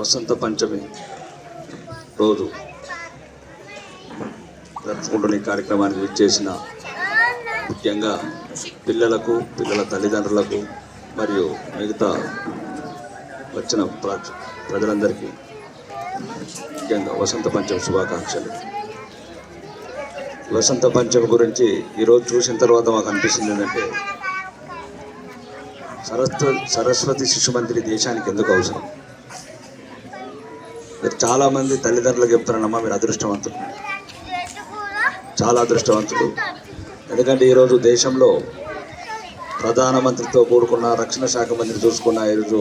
వసంత పంచమి రోజు జరుపుకుంటున్న ఈ కార్యక్రమానికి విచ్చేసిన ముఖ్యంగా పిల్లలకు, పిల్లల తల్లిదండ్రులకు మరియు మిగతా వచ్చిన ప్రజలందరికీ ముఖ్యంగా వసంత పంచమి శుభాకాంక్షలు. వసంత పంచమి గురించి ఈరోజు చూసిన తర్వాత మాకు అనిపిస్తుంది ఏంటంటే సరస్వతి శిశు మందిర్ దేశానికి ఎందుకు అవసరం. మీరు చాలామంది తల్లిదండ్రులకు చెప్తారన్నమ్మా, మీరు అదృష్టవంతులు, చాలా అదృష్టవంతులు. ఎందుకంటే ఈరోజు దేశంలో ప్రధానమంత్రితో కూడుకున్న రక్షణ శాఖ మంత్రి చూసుకున్న, ఈరోజు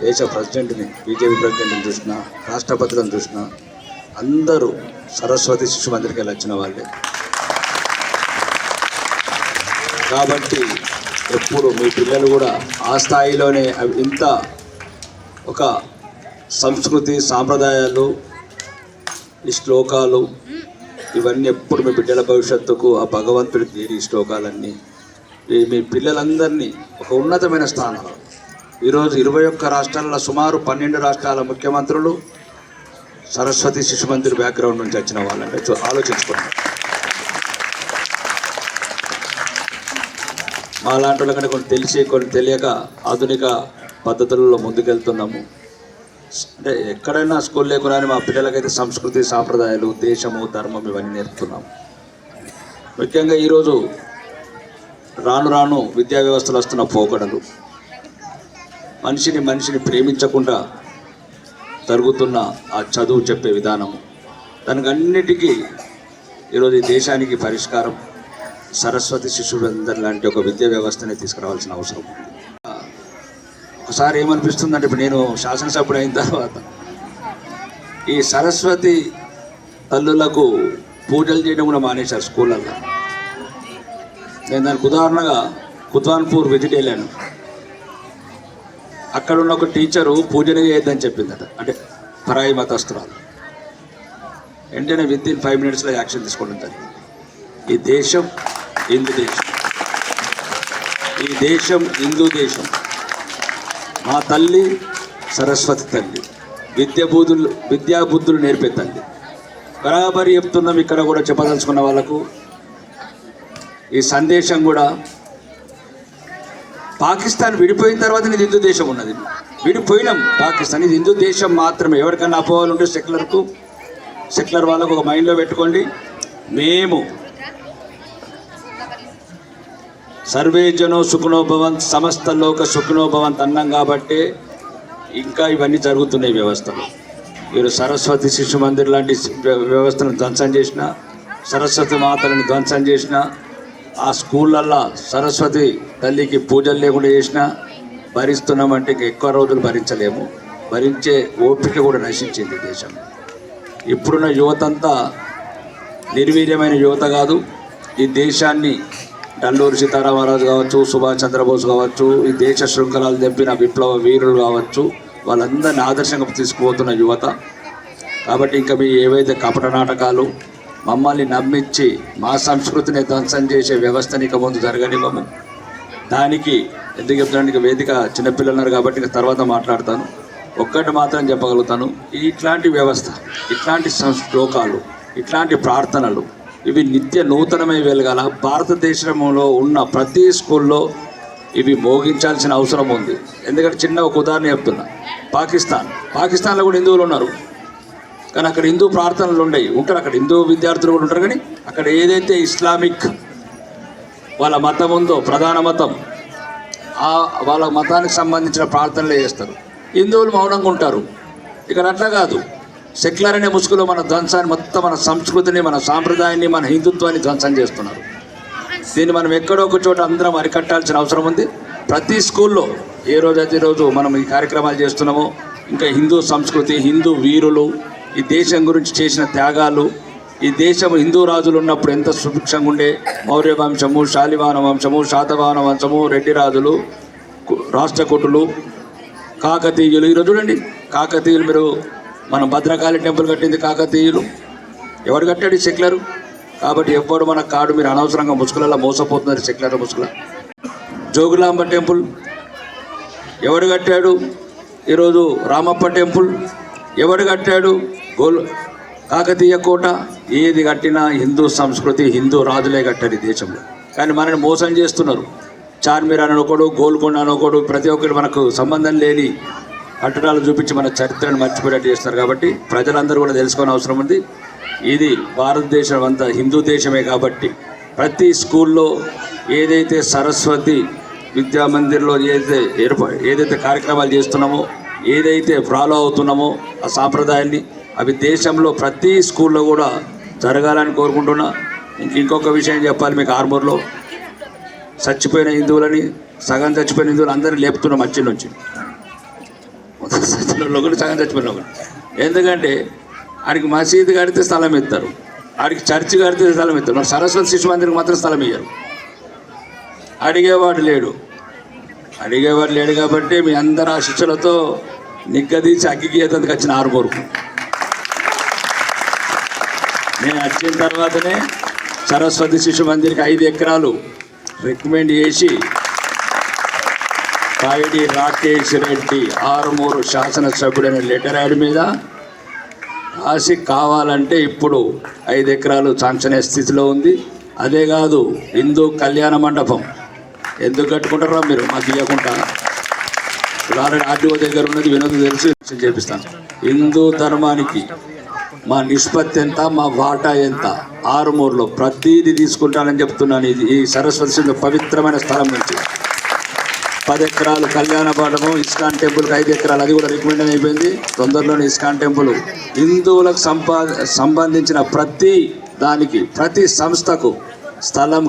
దేశ ప్రెసిడెంట్ని, బీజేపీ ప్రెసిడెంట్ని చూసినా, రాష్ట్రపతులను చూసినా అందరూ సరస్వతి శిశు మందిర్కి వెళ్ళి వచ్చిన వాళ్ళే. కాబట్టి ఎప్పుడు మీ పిల్లలు కూడా ఆ స్థాయిలోనే ఇంత ఒక సంస్కృతి, సాంప్రదాయాలు, ఈ శ్లోకాలు ఇవన్నీ ఎప్పుడు మీ బిడ్డల భవిష్యత్తుకు ఆ భగవంతుడికి ఈ శ్లోకాలన్నీ మీ పిల్లలందరినీ ఒక ఉన్నతమైన స్థానంలో. ఈరోజు 21 రాష్ట్రాల్లో సుమారు 12 రాష్ట్రాల ముఖ్యమంత్రులు సరస్వతి శిశు మందిర్ బ్యాక్గ్రౌండ్ నుంచి వచ్చిన వాళ్ళంటే ఆలోచించుకోండి. మా లాంటి వాళ్ళకంటే కొన్ని తెలిసి కొన్ని తెలియక ఆధునిక పద్ధతులలో ముందుకెళ్తున్నాము. అంటే ఎక్కడైనా స్కూల్ లేకున్నా మా పిల్లలకైతే సంస్కృతి, సాంప్రదాయాలు, దేశము, ధర్మం ఇవన్నీ నేర్పుతున్నాము. ముఖ్యంగా ఈరోజు రాను రాను విద్యా వ్యవస్థలో వస్తున్న పోకడలు, మనిషిని ప్రేమించకుండా జరుగుతున్న ఆ చదువు చెప్పే విధానము, దానికి అన్నిటికీ ఈరోజు ఈ దేశానికి పరిష్కారం సరస్వతి శిశువులందరి లాంటి ఒక విద్యా వ్యవస్థని తీసుకురావాల్సిన అవసరం ఉంది. ఒకసారి ఏమనిపిస్తుందంటే, ఇప్పుడు నేను శాసనసభ్యుడు అయిన తర్వాత ఈ సరస్వతి తల్లులకు పూజలు చేయడం కూడా మానేశారు స్కూళ్ళల్లో. నేను దానికి ఉదాహరణగా కుత్వాన్పూర్ విజిట్ వెళ్ళాను. అక్కడ ఉన్న ఒక టీచరు పూజనే చేయొద్దని చెప్పిందట, అంటే పరాయి మతస్థురాలు. వెంటనే వితిన్ 5 minutesలో యాక్షన్ తీసుకోవడం జరిగింది. ఈ దేశం హిందూ దేశం, ఈ దేశం హిందూ దేశం. మా తల్లి సరస్వతి తల్లి, విద్యాబుద్ధులు నేర్పే తల్లి. బరాబరి చెప్తున్నాం. ఇక్కడ కూడా చెప్పదలుచుకున్న వాళ్ళకు ఈ సందేశం కూడా పాకిస్తాన్ విడిపోయిన తర్వాత ఇది హిందూ దేశం ఉన్నది. విడిపోయినాం పాకిస్తాన్, ఇది హిందూ దేశం మాత్రమే. ఎవరికన్నా అపోహలు ఉంటే సెక్యులర్ వాళ్ళకు ఒక మైండ్లో పెట్టుకోండి. మేము సర్వే జనో సుఖనో భవంత్ సమస్త లోక సుఖనో భవంత్ అన్నాం కాబట్టి ఇంకా ఇవన్నీ జరుగుతున్నాయి వ్యవస్థలు. మీరు సరస్వతి శిశు మందిర్ లాంటి వ్యవస్థను ధ్వంసం చేసిన, సరస్వతి మాతలను ధ్వంసం చేసిన, ఆ స్కూళ్ళల్లో సరస్వతి తల్లికి పూజలు లేకుండా చేసినా భరిస్తున్నామంటే ఎక్కువ రోజులు భరించలేము. భరించే ఓపిక కూడా నశించింది దేశం. ఇప్పుడున్న యువతంతా నిర్వీర్యమైన యువత కాదు. ఈ దేశాన్ని అల్లూరి సీతారామరాజు కావచ్చు, సుభాష్ చంద్రబోస్ కావచ్చు, ఈ దేశ శృంఖలాలు తెంపిన విప్లవ వీరులు కావచ్చు, వాళ్ళందరినీ ఆదర్శంగా తీసుకుపోతున్న యువత. కాబట్టి ఇంకా మీ ఏవైతే కపట నాటకాలు మమ్మల్ని నమ్మించి మా సంస్కృతిని ధ్వంసం చేసే వ్యవస్థని ఇక ముందు జరగనివ్వము. దానికి ఎందుకు చెప్తానికి వేదిక చిన్నపిల్లలు ఉన్నారు కాబట్టి ఇక తర్వాత మాట్లాడతాను. ఒక్కటి మాత్రం చెప్పగలుగుతాను, ఇట్లాంటి వ్యవస్థ, ఇట్లాంటి శ్లోకాలు, ఇట్లాంటి ప్రార్థనలు ఇవి నిత్య నూతనమై వెలగాల. భారతదేశంలో ఉన్న ప్రతి స్కూల్లో ఇవి మోగించాల్సిన అవసరం ఉంది. ఎందుకంటే చిన్న ఒక ఉదాహరణ చెప్తున్నా, పాకిస్తాన్లో కూడా హిందువులు ఉన్నారు, కానీ అక్కడ హిందూ ప్రార్థనలు ఉంటారు, అక్కడ హిందూ విద్యార్థులు కూడా ఉంటారు. కానీ అక్కడ ఏదైతే ఇస్లామిక్ వాళ్ళ మతం ఉందో, ప్రధాన మతం, వాళ్ళ మతానికి సంబంధించిన ప్రార్థనలే చేస్తారు. హిందువులు మౌనంగా ఉంటారు. ఇక్కడ అట్లా కాదు. సెక్యులర్ అనే ముసుగులో మన ధ్వంసాన్ని, మొత్తం మన సంస్కృతిని, మన సాంప్రదాయాన్ని, మన హిందుత్వాన్ని ధ్వంసం చేస్తున్నారు. దీన్ని మనం ఎక్కడో ఒక చోట అందరం అరికట్టాల్సిన అవసరం ఉంది. ప్రతి స్కూల్లో ఏ రోజైతే ఈరోజు మనం ఈ కార్యక్రమాలు చేస్తున్నామో, ఇంకా హిందూ సంస్కృతి, హిందూ వీరులు, ఈ దేశం గురించి చేసిన త్యాగాలు, ఈ దేశం హిందూ రాజులు ఉన్నప్పుడు ఎంత సుభిక్షంగా ఉండే, మౌర్య వంశము, శాలివాహన వంశము, శాతవాహన వంశము, రెడ్డి రాజులు, రాష్ట్రకూటులు, కాకతీయులు. ఈరోజు చూడండి, కాకతీయులు, మీరు మన భద్రకాళి టెంపుల్ కట్టింది కాకతీయులు. ఎవరు కట్టాడు? ఈ సెక్యులరు. కాబట్టి ఎవ్వరు మన కాడు మీరు అనవసరంగా ముసుగులలో మోసపోతున్నారు. సెక్యులర్ ముసుగుల. జోగులాంబ టెంపుల్ ఎవడు కట్టాడు? ఈరోజు రామప్ప టెంపుల్ ఎవడు కట్టాడు? కాకతీయ కోట. ఏది కట్టినా హిందూ సంస్కృతి, హిందూ రాజులే కట్టారు ఈ దేశంలో. కానీ మనని మోసం చేస్తున్నారు. చార్మినార్ అని ఒకడు, గోల్కొండ అని ఒకడు, ప్రతి ఒక్కరు మనకు సంబంధం లేని కట్టడాలు చూపించి మన చరిత్రను మర్చిపోయేట్టు చేస్తున్నారు. కాబట్టి ప్రజలందరూ కూడా తెలుసుకోవాల్సిన అవసరం ఉంది. ఇది భారతదేశం అంతా హిందూ దేశమే కాబట్టి ప్రతి స్కూల్లో ఏదైతే సరస్వతి విద్యామందిర్లో ఏదైతే కార్యక్రమాలు చేస్తున్నామో, ఏదైతే ఫాలో అవుతున్నామో ఆ సాంప్రదాయాన్ని, అవి దేశంలో ప్రతి స్కూల్లో కూడా జరగాలని కోరుకుంటున్నా. ఇంకొక విషయం చెప్పాలి మీకు, ఆర్మూర్లో చచ్చిపోయిన హిందువులని, సగం చచ్చిపోయిన హిందువులు అందరినీ లేపుతున్నాం మధ్య నుంచి. ఒకటి సగం చచ్చిపోయిన ఒకటి. ఎందుకంటే ఆడికి మసీదు కడితే స్థలం ఇస్తారు, ఆడికి చర్చి కడితే స్థలం ఇస్తారు. మరి సరస్వతి శిశు మందిరికి మాత్రం స్థలం ఇయ్యరు. అడిగేవాడు లేడు కాబట్టి మీ అందరు ఆ శిష్యులతో నిగ్గదీసి అగ్గికి ఏతందుకు వచ్చిన ఆరుమూరుకు. నేను వచ్చిన తర్వాతనే సరస్వతి శిశు మందిరికి 5 ఎకరాలు రికమెండ్ చేసి కాయిడి రాకేష్ రెడ్డి ఆరుమూరు శాసనసభ్యుడైన లెటర్ యాడ్ మీద రాసి కావాలంటే ఇప్పుడు 5 ఎకరాలు శాంక్షన్ అయ్యే స్థితిలో ఉంది. అదే కాదు, హిందూ కళ్యాణ మండపం ఎందుకు కట్టుకుంటారా మీరు? మాకు ఇవ్వకుండా ఆల్రెడీ ఆర్టీఓ దగ్గర ఉన్నది, వినోద్ తెలిసి చేపిస్తాను. హిందూ ధర్మానికి మా నిష్పత్తి ఎంత, మా వాటా ఎంత, ఆరుమూరులో ప్రతీది తీసుకుంటానని చెప్తున్నాను. ఇది ఈ సరస్వతి పవిత్రమైన స్థలం నుంచి 10 ఎకరాలు కళ్యాణ మండపం, ఇస్కాన్ టెంపుల్కి 5 ఎకరాలు, అది కూడా రికమెండ్ అయిపోయింది. తొందరలోనే ఇస్కాన్ టెంపుల్. హిందువులకు సంబంధించిన ప్రతి దానికి, ప్రతి సంస్థకు స్థలం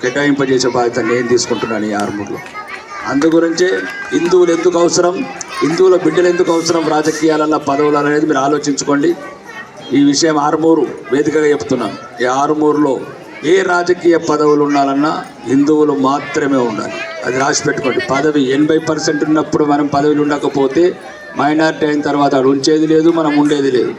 కేటాయింపజేసే బాధ్యత నేను తీసుకుంటున్నాను ఈ ఆరుమూరులో. అందుగురించే హిందువులు ఎందుకు అవసరం, హిందువుల బిడ్డలు ఎందుకు అవసరం రాజకీయాలలో, పదవులు అనేది మీరు ఆలోచించుకోండి. ఈ విషయం ఆరుమూరు వేదికగా చెప్తున్నాను. ఈ ఆరుమూరులో ఏ రాజకీయ పదవులు ఉండాలన్నా హిందువులు మాత్రమే ఉండాలి. అది రాసి పెట్టుకోండి. పదవి 80% ఉన్నప్పుడు మనం పదవులు ఉండకపోతే మైనారిటీ అయిన తర్వాత అది ఉంచేది లేదు, మనం ఉండేది లేదు.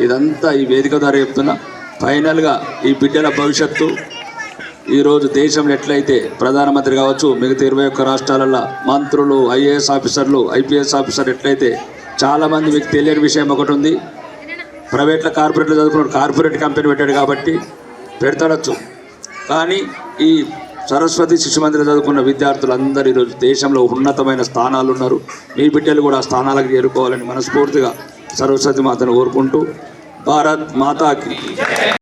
ఇదంతా ఈ వేదిక ద్వారా చెప్తున్నా. ఫైనల్గా ఈ బిడ్డల భవిష్యత్తు ఈరోజు దేశంలో ఎట్లయితే ప్రధానమంత్రి కావచ్చు, మిగతా 21 రాష్ట్రాలలో మంత్రులు, ఐఏఎస్ ఆఫీసర్లు, ఐపీఎస్ ఆఫీసర్ ఎట్లయితే చాలామంది, మీకు తెలియని విషయం ఒకటి ఉంది. ప్రైవేట్లో కార్పొరేట్లో చదువుకున్నాడు, కార్పొరేట్ కంపెనీ పెట్టాడు కాబట్టి పెడతాడచ్చు. కానీ ఈ సరస్వతి శిశు మందిరం చదువుకున్న విద్యార్థులందరూ ఈరోజు దేశంలో ఉన్నతమైన స్థానాలు ఉన్నారు. మీ బిడ్డలు కూడా ఆ స్థానాలకు చేరుకోవాలని మనస్ఫూర్తిగా సరస్వతి మాతను కోరుకుంటూ భారత్ మాతాకి